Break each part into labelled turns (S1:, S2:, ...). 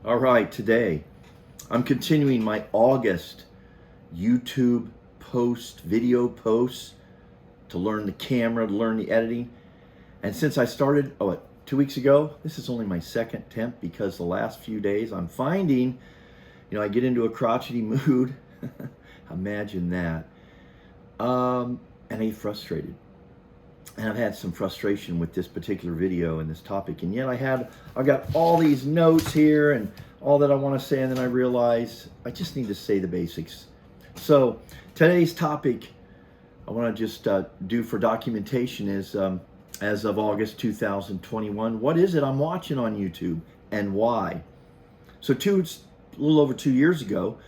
S1: All right, today I'm continuing my August YouTube video posts to learn the camera, to learn the editing. And since I started, 2 weeks ago, this is only my second attempt because the last few days I'm finding, I get into a crotchety mood. Imagine that. And I get frustrated. And I've had some frustration with this particular video and this topic, and yet I've got all these notes here and all that I want to say, and then I realize I just need to say the basics. So today's topic I want to just do for documentation is as of August 2021, what is it I'm watching on YouTube and why? So a little over 2 years ago,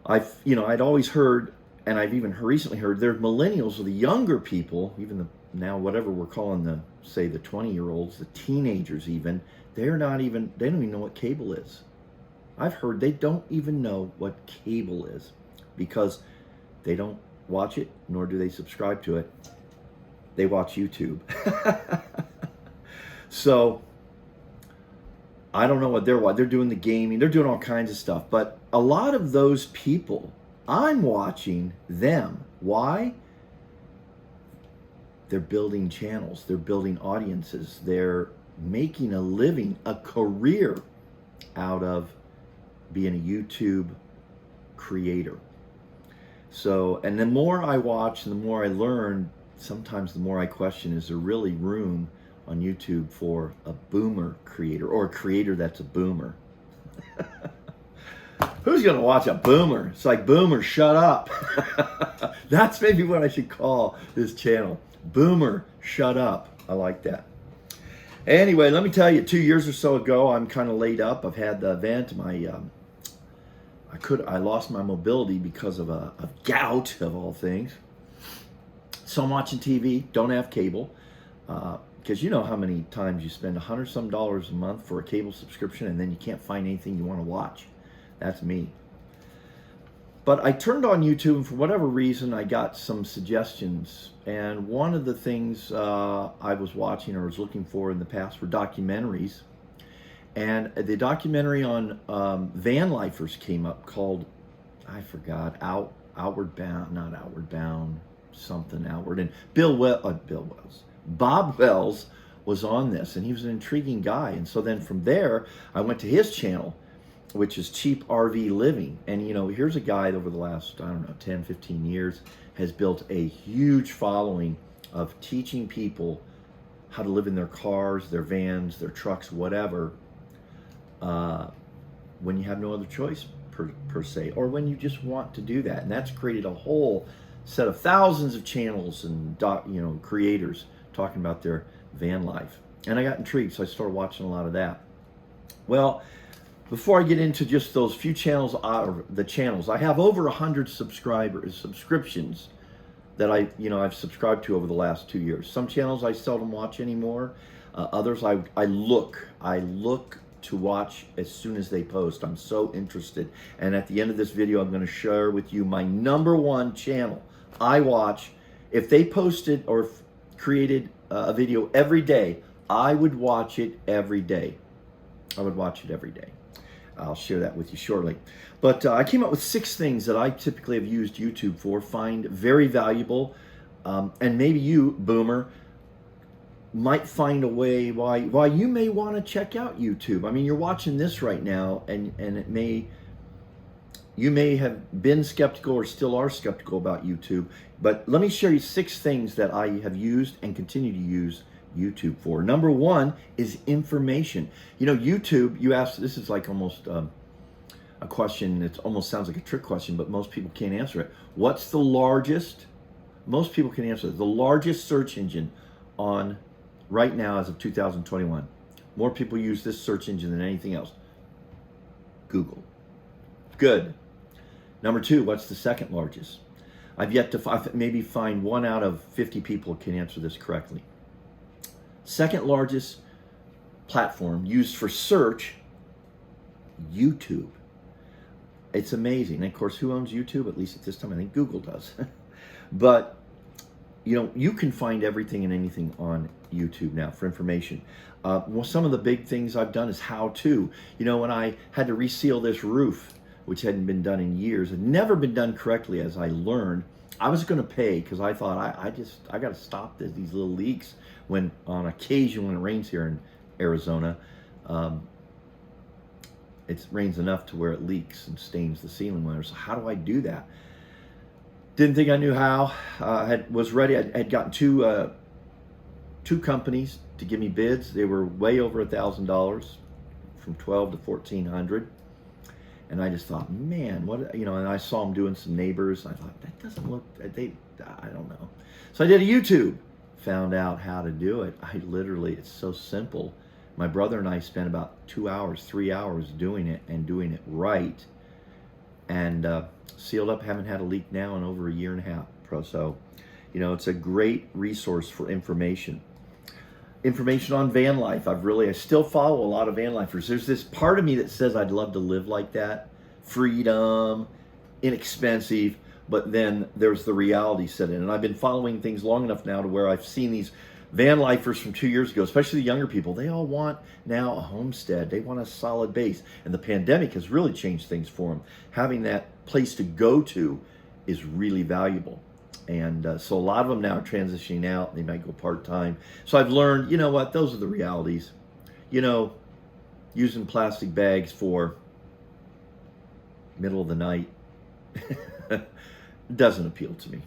S1: I'd always heard, and I've even recently heard, there's millennials, or the younger people, even now whatever we're calling the 20-year-olds, the teenagers even, they don't even know what cable is. I've heard they don't even know what cable is because they don't watch it, nor do they subscribe to it. They watch YouTube. So I don't know what they're doing, the gaming, they're doing all kinds of stuff, but a lot of those people, I'm watching them. Why? They're building channels, they're building audiences, they're making a living, a career out of being a YouTube creator. So, and the more I watch and the more I learn, sometimes the more I question, is there really room on YouTube for a boomer creator, or a creator that's a boomer? Who's gonna watch a boomer? It's like, boomer, shut up. That's maybe what I should call this channel. Boomer, shut up. I like that. Anyway, let me tell you, 2 years or so ago, I'm kind of laid up. I've had the event. I lost my mobility because of a gout, of all things. So I'm watching TV, don't have cable, because you know how many times you spend $100-some a month for a cable subscription and then you can't find anything you want to watch. That's me. But I turned on YouTube, and for whatever reason, I got some suggestions. And one of the things I was watching or was looking for in the past were documentaries. And the documentary on van lifers came up called, I forgot, Outward Bound, not Outward Bound, something Outward. And Bob Wells was on this, and he was an intriguing guy. And so then from there, I went to his channel, which is Cheap RV Living. And here's a guy that over the last, 10, 15 years has built a huge following of teaching people how to live in their cars, their vans, their trucks, whatever, when you have no other choice per se, or when you just want to do that. And that's created a whole set of thousands of channels and creators talking about their van life. And I got intrigued, so I started watching a lot of that. Well, before I get into just those few channels, I have over 100 subscriptions that I've subscribed to over the last 2 years. Some channels I seldom watch anymore. Others I look to watch as soon as they post. I'm so interested. And at the end of this video, I'm going to share with you my #1 channel I watch. If they posted or created a video every day, I would watch it every day. I would watch it every day. I'll share that with you shortly. But I came up with 6 things that I typically have used YouTube for, find very valuable, and maybe you, boomer, might find a way why you may want to check out YouTube. I mean, you're watching this right now, and you may have been skeptical or still are skeptical about YouTube. But let me share you 6 things that I have used and continue to use YouTube for. #1 is information. YouTube, you ask, this is like almost a question, it almost sounds like a trick question, but most people can't answer it. What's the largest, most people can answer it, the largest search engine on right now as of 2021? More people use this search engine than anything else. Google. Good. #2, what's the second largest? I've yet to maybe find 1 out of 50 people can answer this correctly. Second largest platform used for search, YouTube. It's amazing. And of course, who owns YouTube? At least at this time, I think Google does. But you can find everything and anything on YouTube now for information. Well, some of the big things I've done is how to. When I had to reseal this roof, which hadn't been done in years, had never been done correctly, as I learned, I was going to pay because I thought I got to stop these little leaks. When on occasion when it rains here in Arizona, it rains enough to where it leaks and stains the ceiling windows. So how do I do that? Didn't think I knew how. Was ready. I had gotten two companies to give me bids. They were way over $1,000, from $1,200 to $1,400. And I just thought, man, what, and I saw them doing some neighbors. I thought, that doesn't look, I don't know. So I did a YouTube, found out how to do it. It's so simple. My brother and I spent about 2 hours, 3 hours doing it and doing it right. And sealed up, haven't had a leak now in over 1.5 years. So, it's a great resource for information. Information on van life. I still follow a lot of van lifers. There's this part of me that says I'd love to live like that. Freedom, inexpensive, but then there's the reality set in. And I've been following things long enough now to where I've seen these van lifers from 2 years ago, especially the younger people. They all want now a homestead. They want a solid base. And the pandemic has really changed things for them. Having that place to go to is really valuable. And so a lot of them now are transitioning out. They might go part-time. So I've learned, those are the realities. Using plastic bags for middle of the night doesn't appeal to me.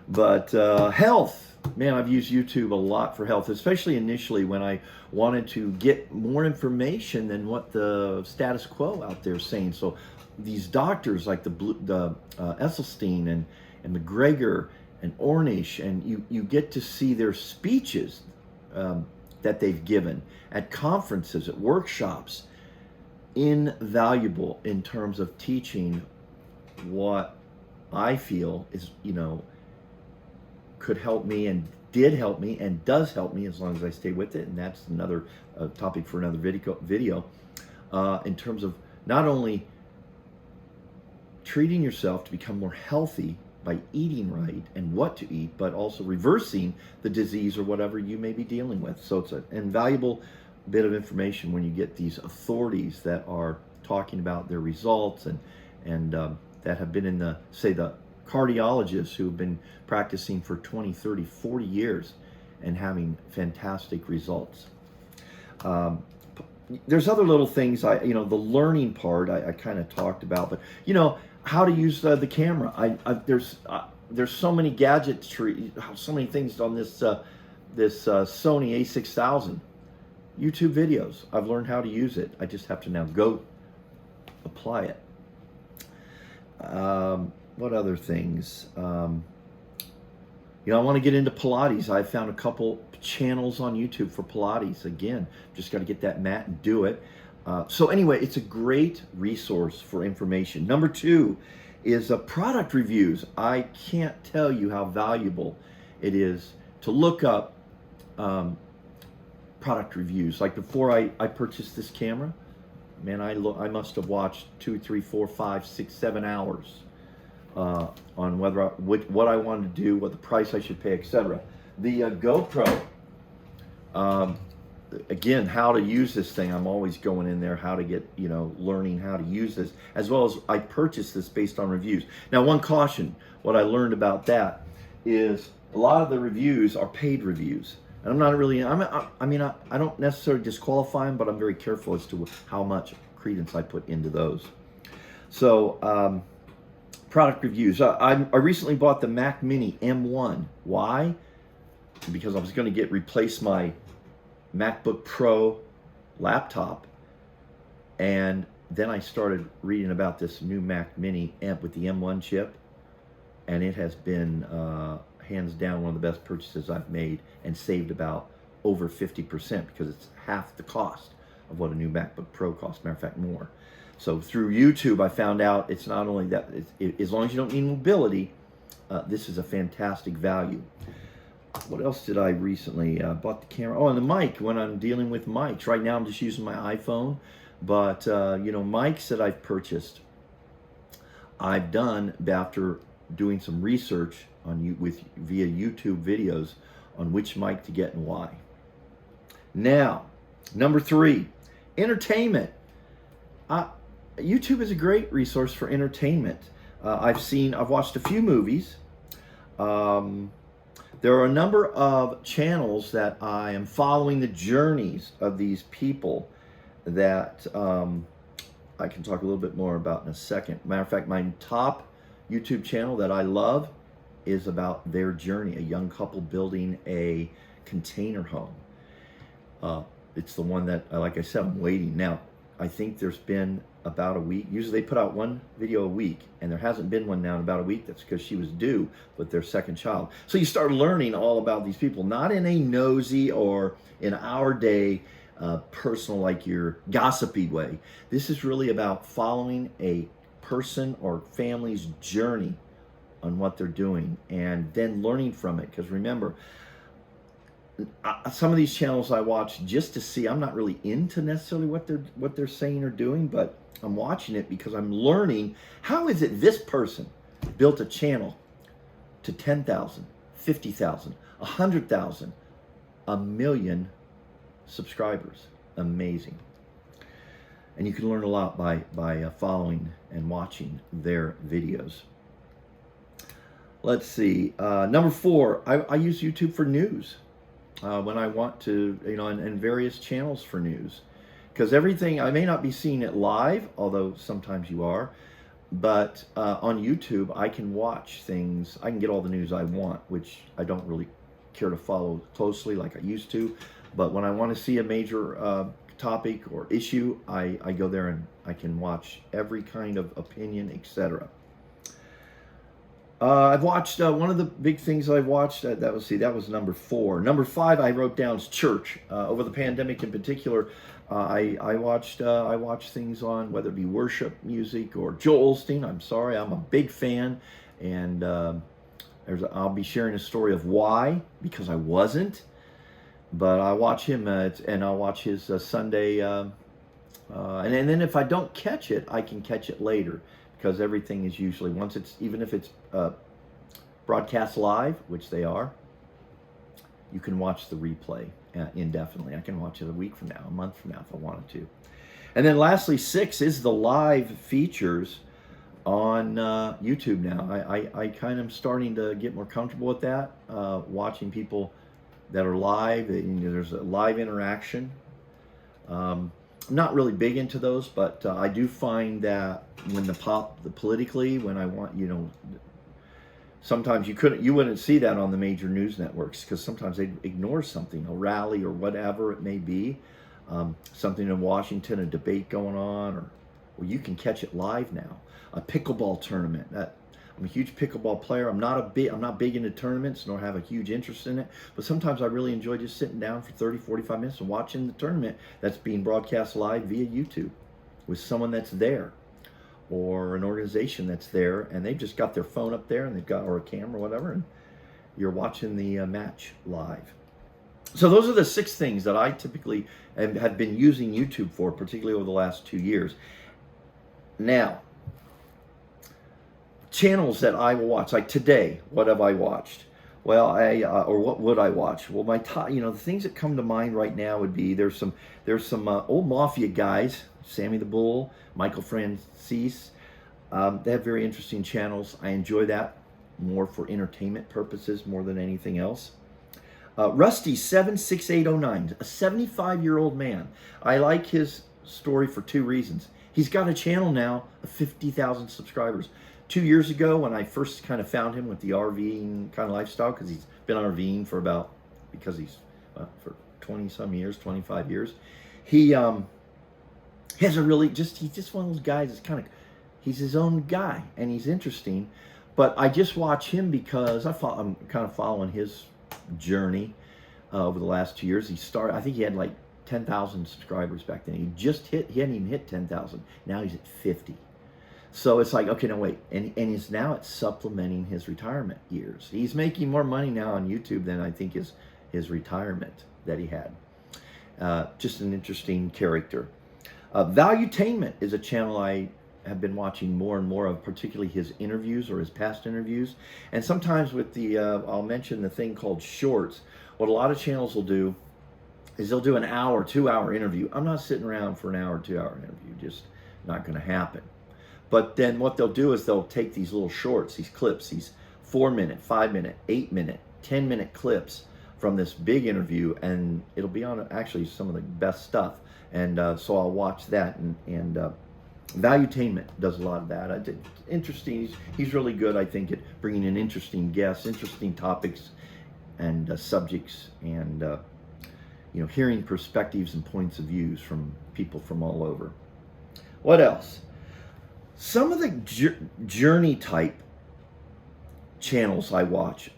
S1: But health, man, I've used YouTube a lot for health, especially initially when I wanted to get more information than what the status quo out there is saying. So these doctors like the Esselstyn and McGregor and Ornish, and you get to see their speeches that they've given at conferences, at workshops. Invaluable in terms of teaching what I feel is, could help me and did help me and does help me as long as I stay with it. And that's another topic for another video in terms of not only treating yourself to become more healthy by eating right and what to eat, but also reversing the disease or whatever you may be dealing with. So it's an invaluable bit of information when you get these authorities that are talking about their results and that have been in the cardiologists who have been practicing for 20, 30, 40 years and having fantastic results. There's other little things, the learning part I kind of talked about, but how to use the camera. There's so many gadgetry, so many things on this Sony a6000. YouTube videos. I've learned how to use it. I just have to now go apply it. What other things? I want to get into Pilates. I found a couple channels on YouTube for Pilates. Again, just got to get that mat and do it. So anyway, it's a great resource for information. Number 2 is product reviews. I can't tell you how valuable it is to look up product reviews. Like before I purchased this camera, man, I must have watched 2, 3, 4, 5, 6, 7 hours on what I wanted to do, what the price I should pay, etc. The GoPro. Again, how to use this thing. I'm always going in there, how to get, learning how to use this, as well as I purchased this based on reviews. Now, one caution, what I learned about that is a lot of the reviews are paid reviews. And I'm not really, I don't necessarily disqualify them, but I'm very careful as to how much credence I put into those. So, product reviews. I recently bought the Mac Mini M1. Why? Because I was going to replace my MacBook Pro laptop, and then I started reading about this new Mac Mini with the M1 chip, and it has been hands down one of the best purchases I've made, and saved about over 50% because it's half the cost of what a new MacBook Pro costs. Matter of fact, more. So through YouTube, I found out it's not only that, as long as you don't need mobility, this is a fantastic value. What else did I recently bought the camera? Oh, and the mic, when I'm dealing with mics. Right now I'm just using my iPhone, but mics that I've purchased, I've done after doing some research via YouTube videos on which mic to get and why. Now, number 3, entertainment. YouTube is a great resource for entertainment. I've watched a few movies. There are a number of channels that I am following the journeys of these people that I can talk a little bit more about in a second. Matter of fact, my top YouTube channel that I love is about their journey, a young couple building a container home. It's the one that, like I said, I'm waiting. Now, I think there's been about a week. Usually they put out one video a week, and there hasn't been one now in about a week. That's because she was due with their second child. So you start learning all about these people, not in a nosy or in our day personal, like your gossipy way. This is really about following a person or family's journey on what they're doing and then learning from it. Because remember, some of these channels I watch just to see. I'm not really into necessarily what they're saying or doing, but I'm watching it because I'm learning how is it this person built a channel to 10,000, 50,000, 100,000, 1 million subscribers. Amazing. And you can learn a lot by following and watching their videos. Let's see. Number 4, I use YouTube for news. When I want to, and various channels for news. Because everything, I may not be seeing it live, although sometimes you are, but on YouTube, I can watch things, I can get all the news I want, which I don't really care to follow closely like I used to. But when I want to see a major topic or issue, I go there and I can watch every kind of opinion, etc. I've watched one of the big things I've watched. That was number 4. Number 5 I wrote down is church. Over the pandemic in particular, I watched things on whether it be worship music or Joel Osteen. I'm sorry, I'm a big fan, and I'll be sharing a story of why, because I wasn't, but I watch him and I'll watch his Sunday, and then if I don't catch it, I can catch it later. Because everything is usually, even if it's broadcast live, which they are, you can watch the replay indefinitely. I can watch it a week from now, a month from now if I wanted to. And then lastly, 6 is the live features on YouTube now. I kind of starting to get more comfortable with that, watching people that are live. There's a live interaction. I'm not really big into those, but I do find that when politically, when I want, sometimes you wouldn't see that on the major news networks because sometimes they ignore something, a rally or whatever it may be, something in Washington, a debate going on, well, you can catch it live now. A pickleball tournament. I'm a huge pickleball player. I'm not big into tournaments, nor have a huge interest in it. But sometimes I really enjoy just sitting down for 30, 45 minutes and watching the tournament that's being broadcast live via YouTube with someone that's there or an organization that's there, and they've just got their phone up there and they've got, or a camera or whatever, and you're watching the match live. So those are the 6 things that I typically have been using YouTube for, particularly over the last 2 years. Now, channels that I will watch, like today, what have I watched? Well, or what would I watch? Well, my top, the things that come to mind right now would be there's some old mafia guys, Sammy the Bull, Michael Francis. They have very interesting channels. I enjoy that more for entertainment purposes more than anything else. Rusty 76809, a 75-year-old man. I like his story for 2 reasons. He's got a channel now of 50,000 subscribers. 2 years ago, when I first kind of found him with the RVing kind of lifestyle, because he's been RVing for for 20-some years, 25 years, he has he's just one of those guys that's he's his own guy, and he's interesting. But I just watch him because I'm kind of following his journey over the last 2 years. I think he had like 10,000 subscribers back then. He hadn't even hit 10,000. Now he's at 50. So it's like, okay, no, wait. And he's now at supplementing his retirement years. He's making more money now on YouTube than I think his retirement that he had. Just an interesting character. Valuetainment is a channel I have been watching more and more of, particularly his interviews or his past interviews. And sometimes with the, I'll mention the thing called shorts. What a lot of channels will do is they'll do an hour, 2-hour interview. I'm not sitting around for an hour, 2-hour interview, just not going to happen. But then what they'll do is they'll take these little shorts, these clips, these 4-minute, 5-minute, 8-minute, 10-minute clips from this big interview, and it'll be on actually some of the best stuff. And so I'll watch that, and Valuetainment does a lot of that. It's interesting. He's really good, I think, at bringing in interesting guests, interesting topics, and subjects, and you know, hearing perspectives and points of views from people from all over. What else? Some of the journey type channels I watch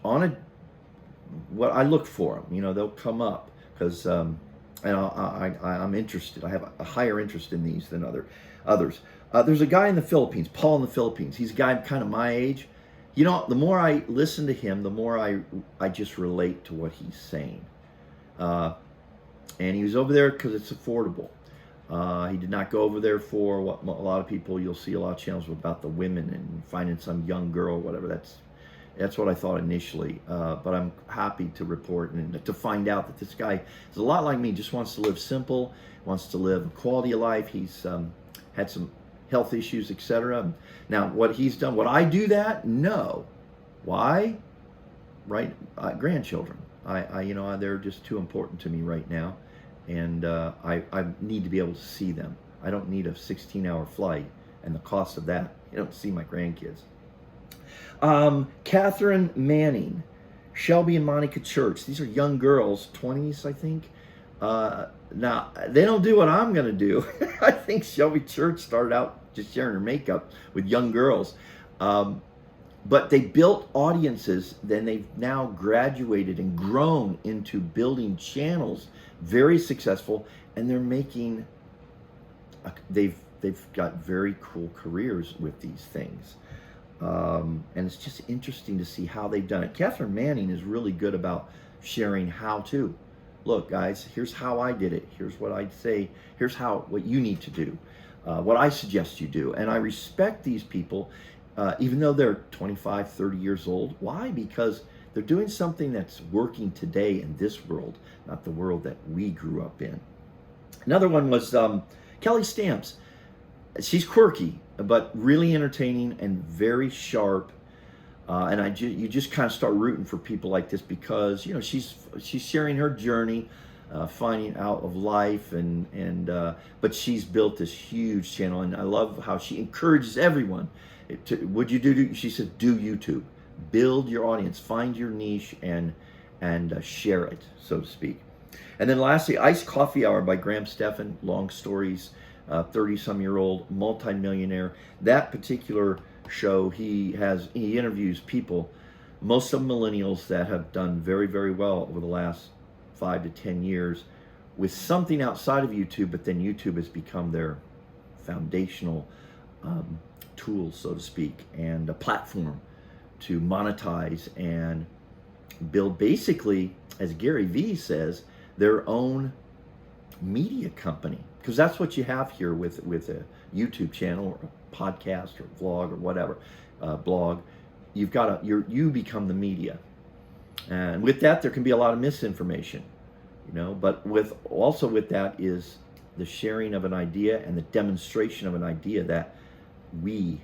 S1: what I look for them. You know, they'll come up because and I'm interested. I have a higher interest in these than others. There's a guy in the Philippines, Paul in the Philippines. He's a guy kind of my age. You know, the more I listen to him, the more I just relate to what he's saying. And he was over there because it's affordable. He did not go over there for what a lot of people, you'll see a lot of channels about the women and finding some young girl, whatever. That's what I thought initially. But I'm happy to report and to find out that this guy is a lot like me, just wants to live simple, wants to live a quality of life. He's had some health issues, etc. Now, what he's done, would I do that? No. Why? Right? Grandchildren. You know, they're just too important to me right now. And I need to be able to see them. I don't need a 16-hour flight and the cost of that. You don't see my grandkids. Catherine Manning, Shelby and Monica Church. These are young girls, 20s, I think. Now, they don't do what I'm going to do. I think Shelby Church started out just sharing her makeup with young girls. But they built audiences, then they've now graduated and grown into building channels, very successful, and they're making, they've got very cool careers with these things. And it's just interesting to see how they've done it. Catherine Manning is really good about sharing how to. Look, guys, here's how I did it. Here's what I'd say. Here's what you need to do. What I suggest you do. And I respect these people. Even though they're 25, 30 years old. Why? Because they're doing something that's working today in this world, not the world that we grew up in. Another one was Kelly Stamps. She's quirky, but really entertaining and very sharp. And you just kind of start rooting for people like this because, you know, she's sharing her journey, finding out of life, but she's built this huge channel, and I love how she encourages everyone. She said, do YouTube, build your audience, find your niche, and share it, so to speak. And then lastly, Iced Coffee Hour by Stefan, long stories, 30-some-year-old multimillionaire. That particular show, he interviews people, most of them millennials that have done very, very well over the last 5 to 10 years with something outside of YouTube, but then YouTube has become their foundational tool, so to speak, and a platform to monetize and build, basically, as Gary Vee says, their own media company. Because that's what you have here with a YouTube channel or a podcast or vlog or whatever, blog. You become the media. And with that, there can be a lot of misinformation, you know, but with that is the sharing of an idea and the demonstration of an idea that we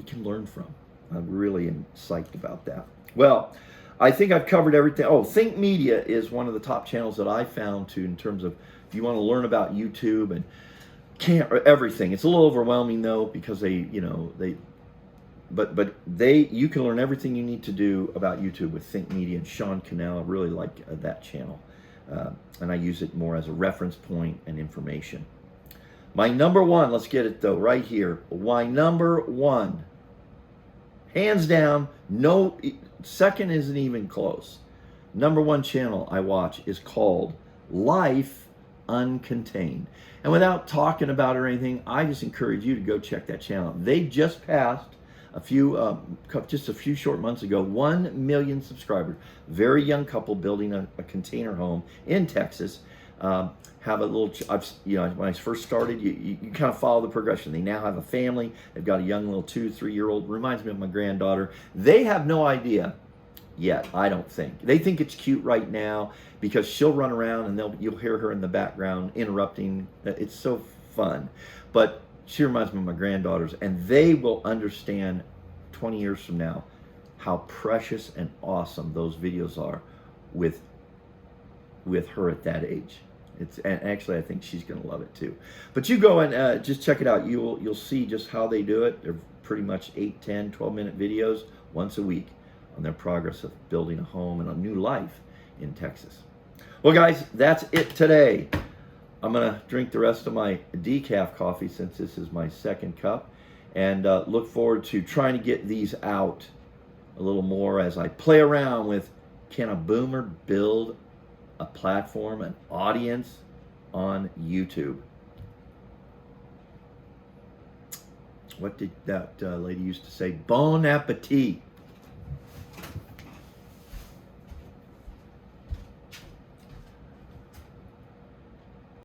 S1: can learn from. I'm really psyched about that. Well, I think I've covered everything. Oh, Think Media is one of the top channels that I found in terms of if you want to learn about YouTube and everything. It's a little overwhelming though because you can learn everything you need to do about YouTube with Think Media and Sean Cannell. I really like that channel, and I use it more as a reference point and information. My number one, let's get it though, right here. My number one, hands down, no second isn't even close. Number one channel I watch is called Life Uncontained. And without talking about it or anything, I just encourage you to go check that channel. They just passed just a few short months ago, 1 million subscribers. Very young couple building a container home in Texas. Have a little, when I first started, you kind of follow the progression. They now have a family. They've got a young little 2-3-year-old. Reminds me of my granddaughter. They have no idea yet, I don't think. They think it's cute right now because she'll run around and you'll hear her in the background interrupting. It's so fun. But she reminds me of my granddaughters, and they will understand 20 years from now how precious and awesome those videos are with her at that age. And actually, I think she's going to love it too. But you go and just check it out. You'll see just how they do it. They're pretty much 8, 10, 12-minute videos once a week on their progress of building a home and a new life in Texas. Well, guys, that's it today. I'm going to drink the rest of my decaf coffee since this is my second cup, and look forward to trying to get these out a little more as I play around with, can a boomer build a platform, an audience on YouTube? What did that lady used to say? Bon appetit.